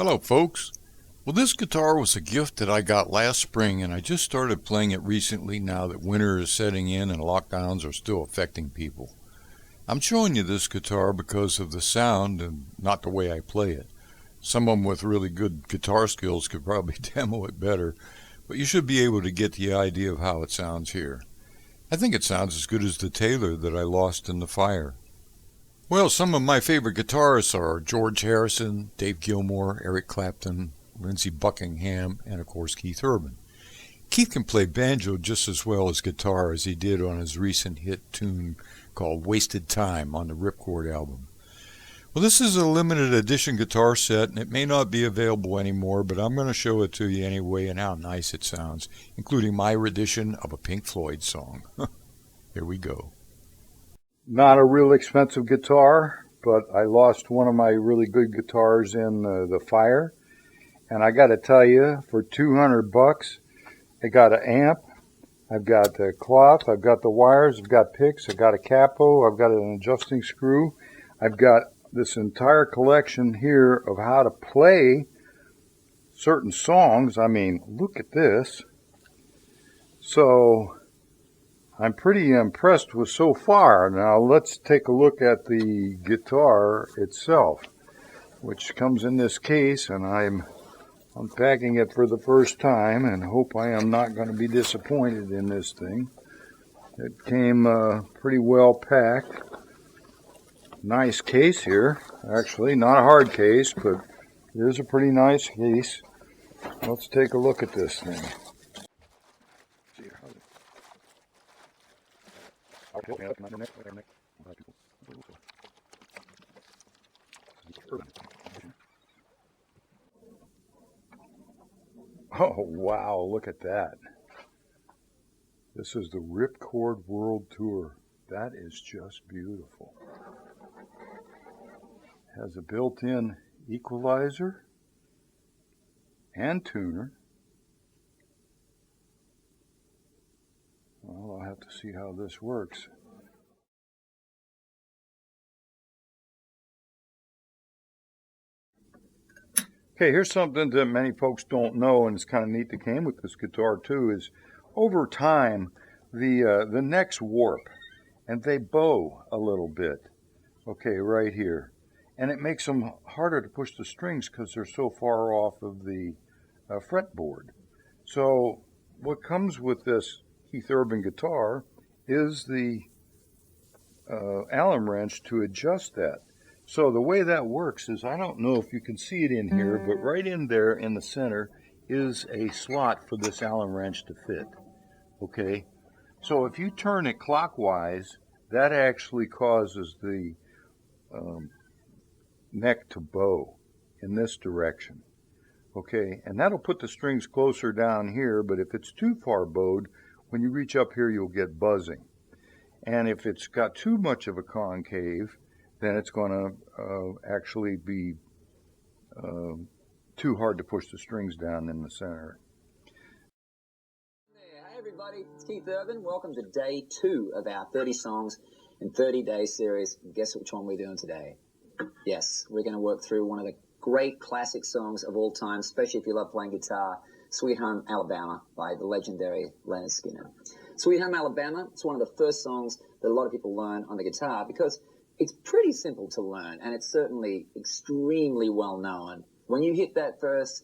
Hello folks. Well, this guitar was a gift that I got last spring and I just started playing it recently now that winter is setting in and lockdowns are still affecting people. I'm showing you this guitar because of the sound and not the way I play it. Someone with really good guitar skills could probably demo it better, but you should be able to get the idea of how it sounds here. I think it sounds as good as the Taylor that I lost in the fire. Well, some of my favorite guitarists are George Harrison, Dave Gilmour, Eric Clapton, Lindsey Buckingham, and of course Keith Urban. Keith can play banjo just as well as guitar as he did on his recent hit tune called Wasted Time on the Ripcord album. Well, this is a limited edition guitar set and it may not be available anymore, but I'm going to show it to you anyway and how nice it sounds, including my rendition of a Pink Floyd song. Here we go. Not a real expensive guitar, but I lost one of my really good guitars in the fire. And I got to tell you, for $200, I got an amp, I've got the cloth, I've got the wires, I've got picks, I've got a capo, I've got an adjusting screw. I've got this entire collection here of how to play certain songs. I mean, look at this. So I'm pretty impressed with so far. Now let's take a look at the guitar itself, which comes in this case, and I'm unpacking it for the first time and hope I am not going to be disappointed in this thing. It came pretty well packed. Nice case here. Actually, not a hard case, but it is a pretty nice case. Let's take a look at this thing. Oh, wow, look at that. This is the Ripcord World Tour. That is just beautiful. Has a built-in equalizer and tuner. Well, I'll have to see how this works. Okay, here's something that many folks don't know, and it's kind of neat that came with this guitar too, is over time the necks warp and they bow a little bit. Okay, right here. And it makes them harder to push the strings because they're so far off of the fretboard. So what comes with this Keith Urban guitar is the Allen wrench to adjust that. So the way that works is, I don't know if you can see it in here, but right in there in the center is a slot for this Allen wrench to fit. Okay, so if you turn it clockwise, that actually causes the neck to bow in this direction. Okay, and that'll put the strings closer down here, but if it's too far bowed, when you reach up here you'll get buzzing. And if it's got too much of a concave, then it's going to actually be too hard to push the strings down in the center. Hey everybody, it's Keith Urban. Welcome to day 2 of our 30 songs in 30 day series. Guess which one we're doing today? Yes, we're going to work through one of the great classic songs of all time, especially if you love playing guitar, Sweet Home Alabama by the legendary Leonard Skinner. Sweet Home Alabama, it's one of the first songs that a lot of people learn on the guitar because it's pretty simple to learn and it's certainly extremely well known. When you hit that first,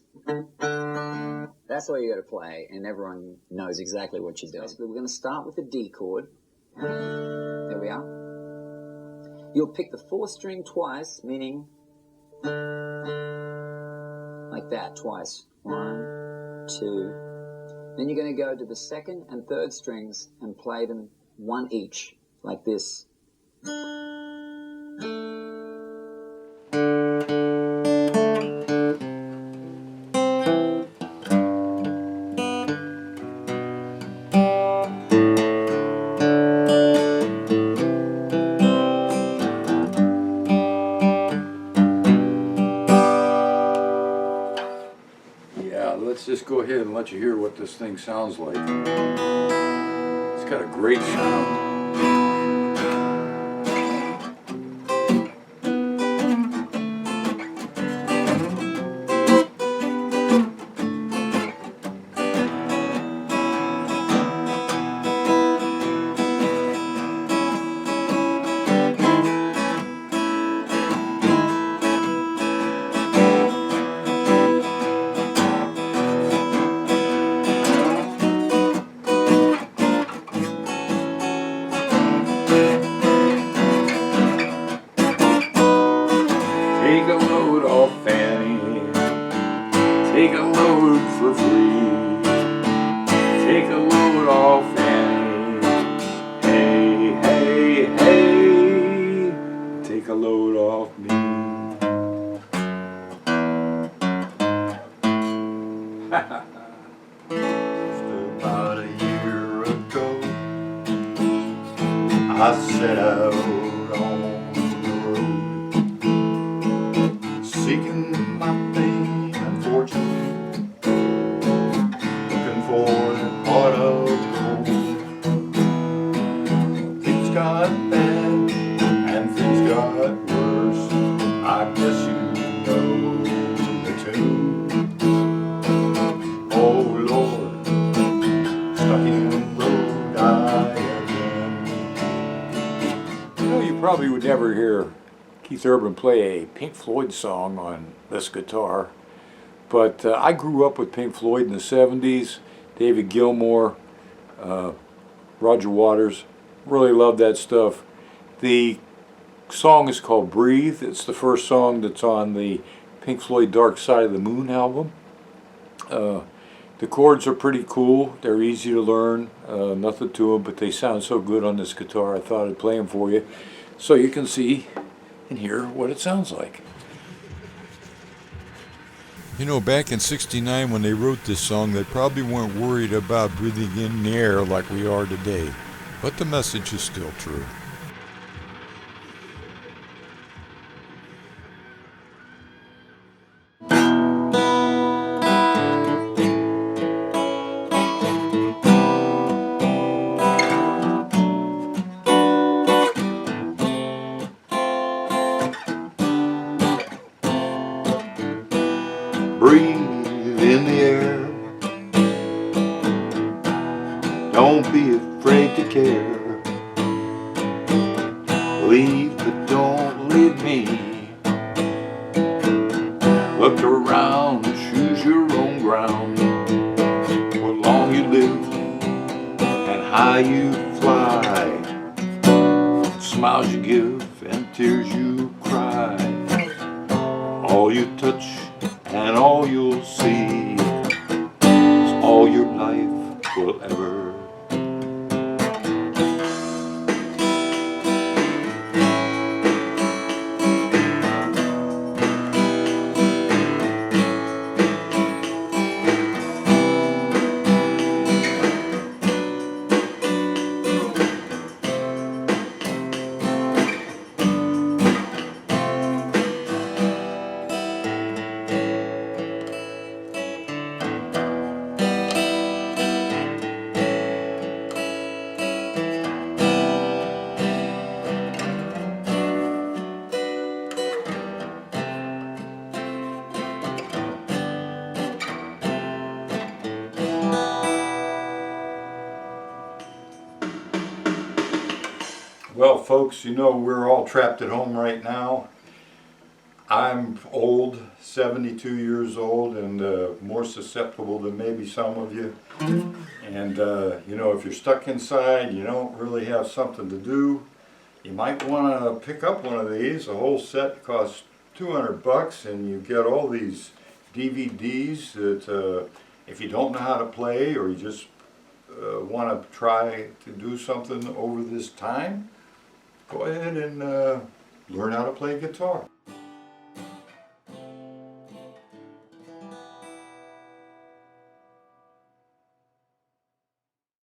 that's all you got to play and everyone knows exactly what you're doing. So we're going to start with the D chord. There we are. You'll pick the 4th string twice, meaning like that, twice. 1, 2. Then you're going to go to the 2nd and 3rd strings and play them 1 each, like this. Let's just go ahead and let you hear what this thing sounds like. It's got a great sound. take a load off me. Just about a year ago, I set out on the road, seeking my fame and fortune, looking for that pot of gold. Things got bad and things got worse. I guess you know the tune. Oh Lord, stuck in road I again. You know, you probably would never hear Keith Urban play a Pink Floyd song on this guitar, but I grew up with Pink Floyd in the 70s, David Gilmour, Roger Waters, really loved that stuff. The song is called Breathe. It's the first song that's on the Pink Floyd Dark Side of the Moon album. The chords are pretty cool. They're easy to learn, nothing to them, but they sound so good on this guitar I thought I'd play them for you so you can see and hear what it sounds like. You know, back in '69 when they wrote this song, they probably weren't worried about breathing in the air like we are today. But the message is still true. Breathe in the air. Don't be afraid to care. Leave but don't leave me. Look around, choose your own ground. What long you live and high you fly. Smiles you give and tears you cry. All you touch and all you'll see is all your life will ever. Well, folks, you know we're all trapped at home right now. I'm old, 72 years old, and more susceptible than maybe some of you. And you know, if you're stuck inside, you don't really have something to do, you might want to pick up one of these. A whole set costs $200, and you get all these DVDs that if you don't know how to play, or you just want to try to do something over this time, go ahead and learn how to play guitar.